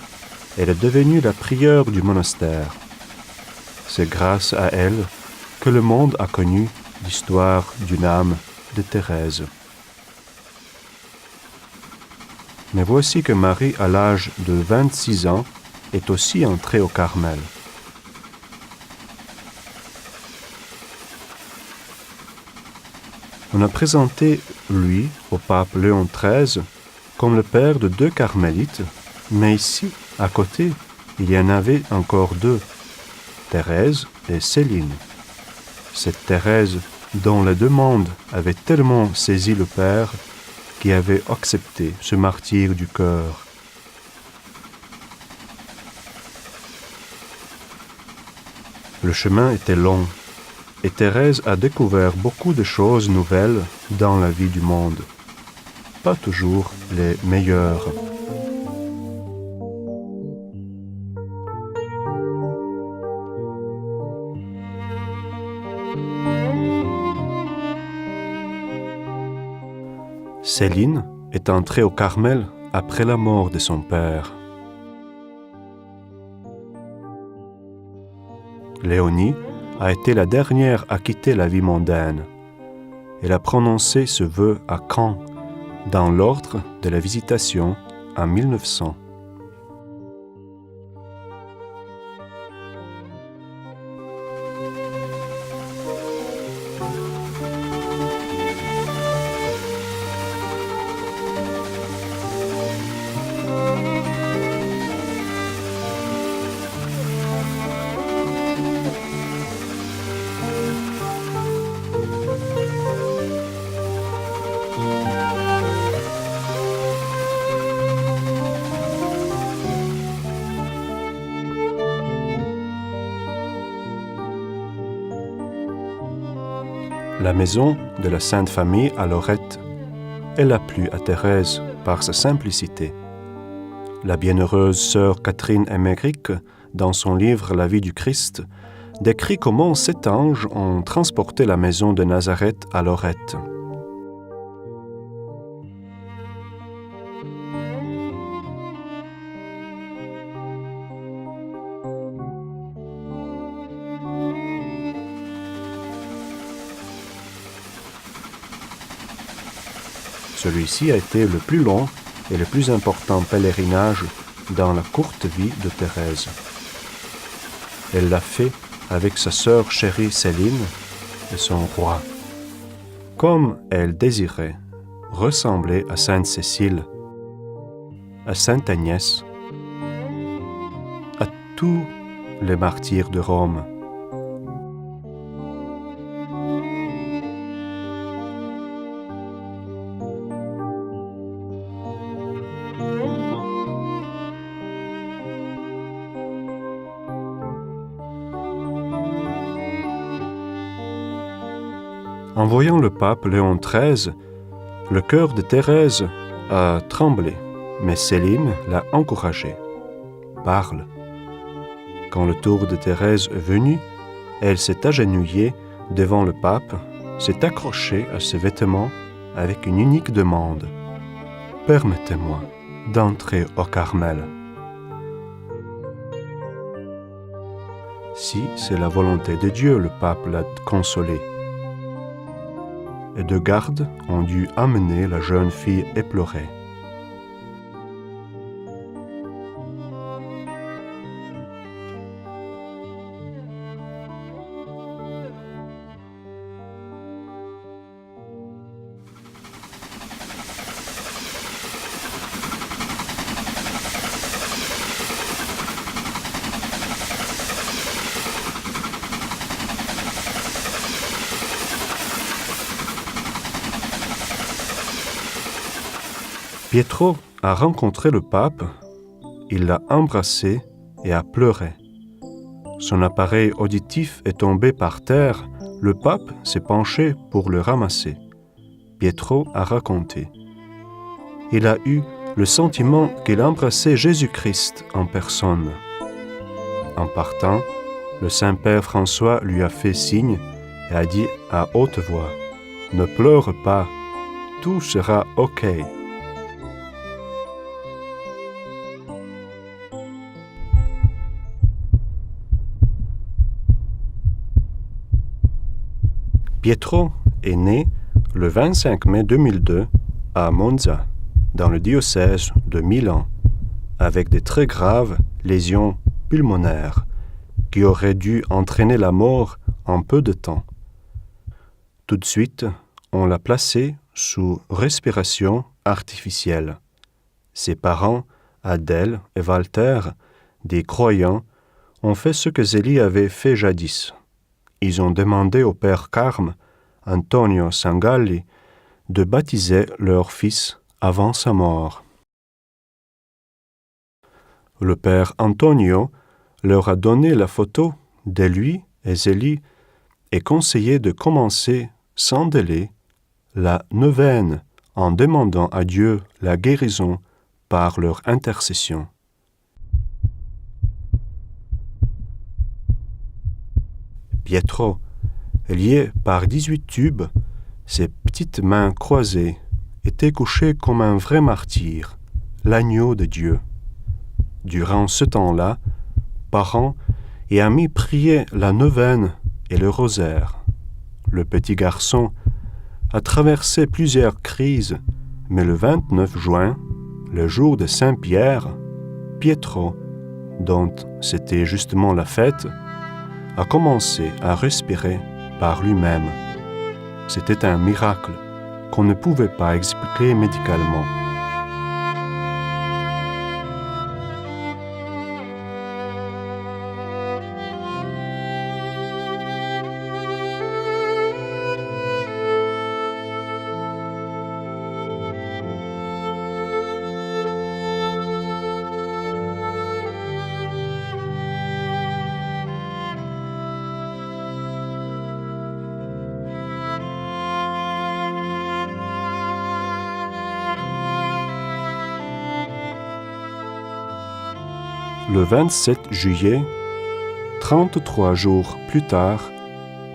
elle est devenue la prieure du monastère. C'est grâce à elle que le monde a connu l'histoire d'une âme de Thérèse. Mais voici que Marie, à l'âge de 26 ans, est aussi entrée au Carmel. On a présenté lui au pape Léon XIII comme le père de 2 carmélites, mais ici, à côté, il y en avait encore 2, Thérèse et Céline. Cette Thérèse dont la demande avait tellement saisi le père qui avait accepté ce martyre du cœur. Le chemin était long, et Thérèse a découvert beaucoup de choses nouvelles dans la vie du monde, pas toujours les meilleures. Céline est entrée au Carmel après la mort de son père. Léonie a été la dernière à quitter la vie mondaine. Elle a prononcé ce vœu à Caen, dans l'ordre de la Visitation en 1900. La maison de la Sainte Famille à Lorette, elle a plu à Thérèse par sa simplicité. La bienheureuse sœur Catherine Emmerich, dans son livre La vie du Christ, décrit comment 7 anges ont transporté la maison de Nazareth à Lorette. Celui-ci a été le plus long et le plus important pèlerinage dans la courte vie de Thérèse. Elle l'a fait avec sa sœur chérie Céline et son roi. Comme elle désirait ressembler à Sainte Cécile, à Sainte Agnès, à tous les martyrs de Rome. En voyant le pape Léon XIII, le cœur de Thérèse a tremblé, mais Céline l'a encouragée. « Parle !» Quand le tour de Thérèse est venu, elle s'est agenouillée devant le pape, s'est accrochée à ses vêtements avec une unique demande. « Permettez-moi d'entrer au Carmel. » Si c'est la volonté de Dieu, le pape l'a consolée. Et 2 gardes ont dû amener la jeune fille éplorée. Pietro a rencontré le pape, il l'a embrassé et a pleuré. Son appareil auditif est tombé par terre, le pape s'est penché pour le ramasser. Pietro a raconté. Il a eu le sentiment qu'il embrassait Jésus-Christ en personne. En partant, le Saint-Père François lui a fait signe et a dit à haute voix « Ne pleure pas, tout sera OK. » Pietro est né le 25 mai 2002 à Monza, dans le diocèse de Milan, avec de très graves lésions pulmonaires qui auraient dû entraîner la mort en peu de temps. Tout de suite, on l'a placé sous respiration artificielle. Ses parents, Adèle et Walter, des croyants, ont fait ce que Zélie avait fait jadis. Ils ont demandé au père Carme, Antonio Sangalli, de baptiser leur fils avant sa mort. Le père Antonio leur a donné la photo de lui et Zélie et conseillé de commencer sans délai la neuvaine en demandant à Dieu la guérison par leur intercession. Pietro, lié par 18 tubes, ses petites mains croisées, était couché comme un vrai martyr, l'agneau de Dieu. Durant ce temps-là, par an, et Ami priait la neuvaine et le rosaire. Le petit garçon a traversé plusieurs crises, mais le 29 juin, le jour de Saint-Pierre, Pietro, dont c'était justement la fête, a commencé à respirer par lui-même. C'était un miracle qu'on ne pouvait pas expliquer médicalement. Le 27 juillet, 33 jours plus tard,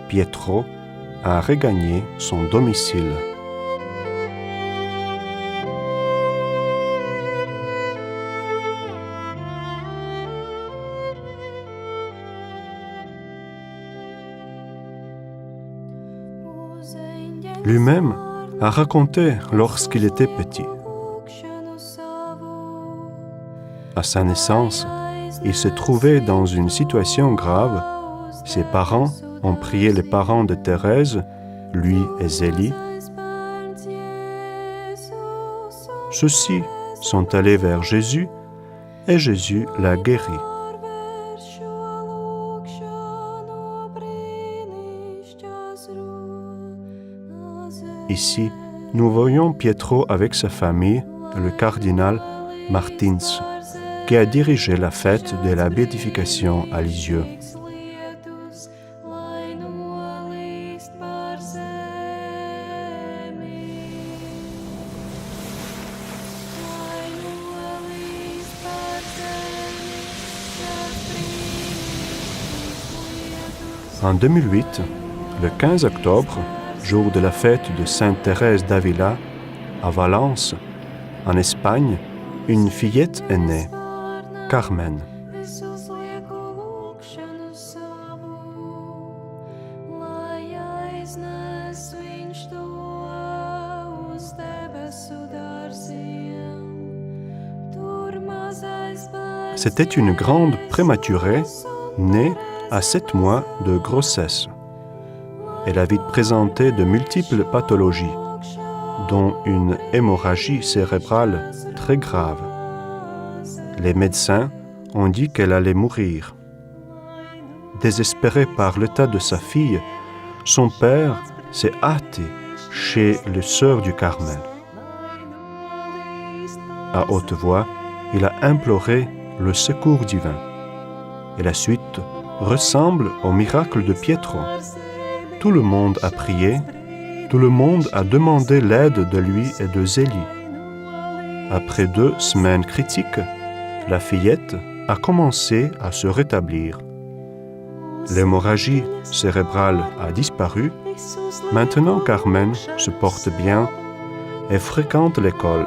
Pietro a regagné son domicile. Lui-même a raconté lorsqu'il était petit. À sa naissance, il se trouvait dans une situation grave. Ses parents ont prié les parents de Thérèse, lui et Zélie. Ceux-ci sont allés vers Jésus et Jésus l'a guéri. Ici, nous voyons Pietro avec sa famille, le cardinal Martins, qui a dirigé la fête de la béatification à Lisieux. En 2008, le 15 octobre, jour de la fête de Sainte Thérèse d'Avila, à Valence, en Espagne, une fillette est née, Carmen. C'était une grande prématurée, née à 7 mois de grossesse. Elle avait présenté de multiples pathologies, dont une hémorragie cérébrale très grave. Les médecins ont dit qu'elle allait mourir. Désespéré par l'état de sa fille, son père s'est hâté chez les sœurs du Carmel. À haute voix, il a imploré le secours divin. Et la suite ressemble au miracle de Pietro. Tout le monde a prié, tout le monde a demandé l'aide de lui et de Zélie. Après 2 semaines critiques, la fillette a commencé à se rétablir. L'hémorragie cérébrale a disparu. Maintenant, Carmen se porte bien et fréquente l'école.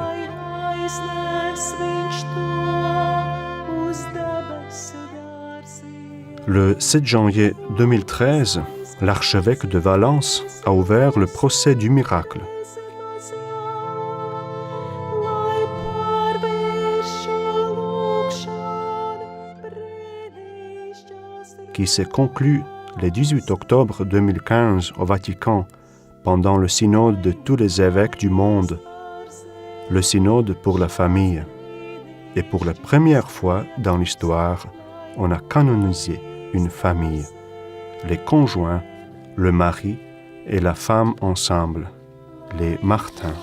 Le 7 janvier 2013, l'archevêque de Valence a ouvert le procès du miracle. Qui s'est conclu le 18 octobre 2015 au Vatican pendant le synode de tous les évêques du monde, le synode pour la famille. Et pour la première fois dans l'histoire, on a canonisé une famille, les conjoints, le mari et la femme ensemble, les Martins.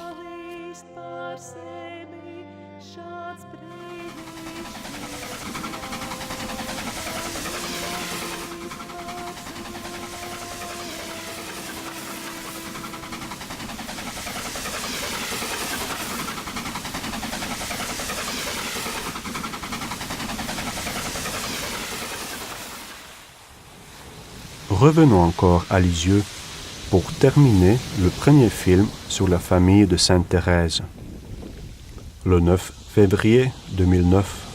Revenons encore à Lisieux pour terminer le premier film sur la famille de Sainte Thérèse. Le 9 février 2009.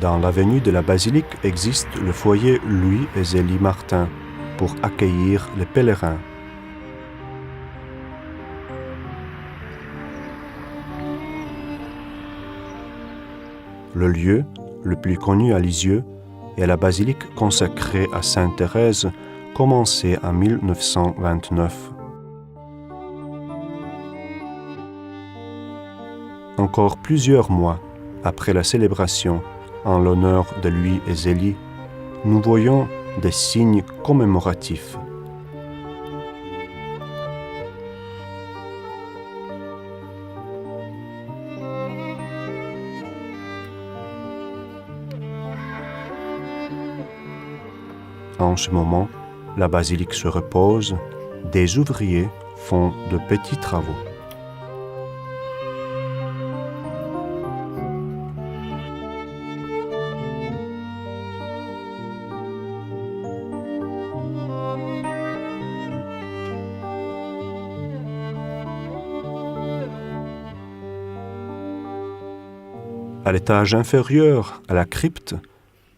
dans l'avenue de la basilique existe le foyer Louis et Zélie Martin pour accueillir les pèlerins. Le lieu le plus connu à Lisieux est la basilique consacrée à Sainte Thérèse, commencée en 1929. Encore plusieurs mois après la célébration en l'honneur de Louis et Zélie, nous voyons des signes commémoratifs. En ce moment, la basilique se repose, des ouvriers font de petits travaux. À l'étage inférieur, à la crypte,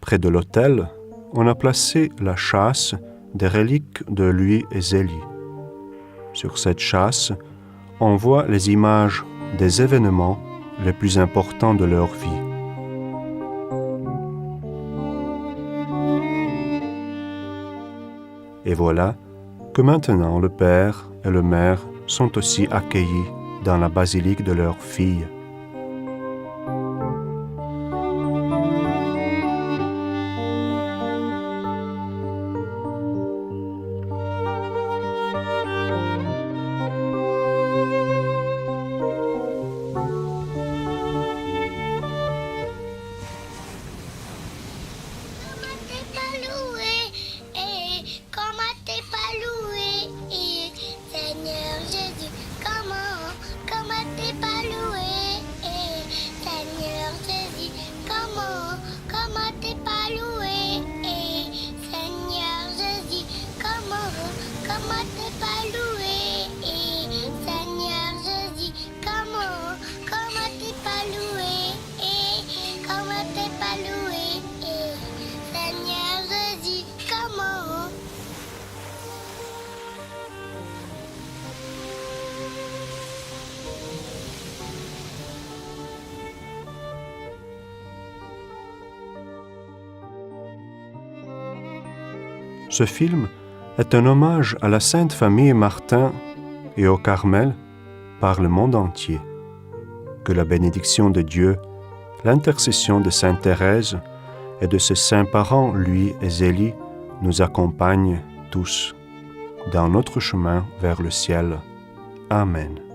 près de l'autel, on a placé la châsse des reliques de Louis et Zélie. Sur cette châsse, on voit les images des événements les plus importants de leur vie. Et voilà que maintenant le père et le mère sont aussi accueillis dans la basilique de leur fille. Ce film est un hommage à la Sainte Famille Martin et au Carmel par le monde entier. Que la bénédiction de Dieu, l'intercession de Sainte Thérèse et de ses saints parents Louis et Zélie nous accompagnent tous dans notre chemin vers le ciel. Amen.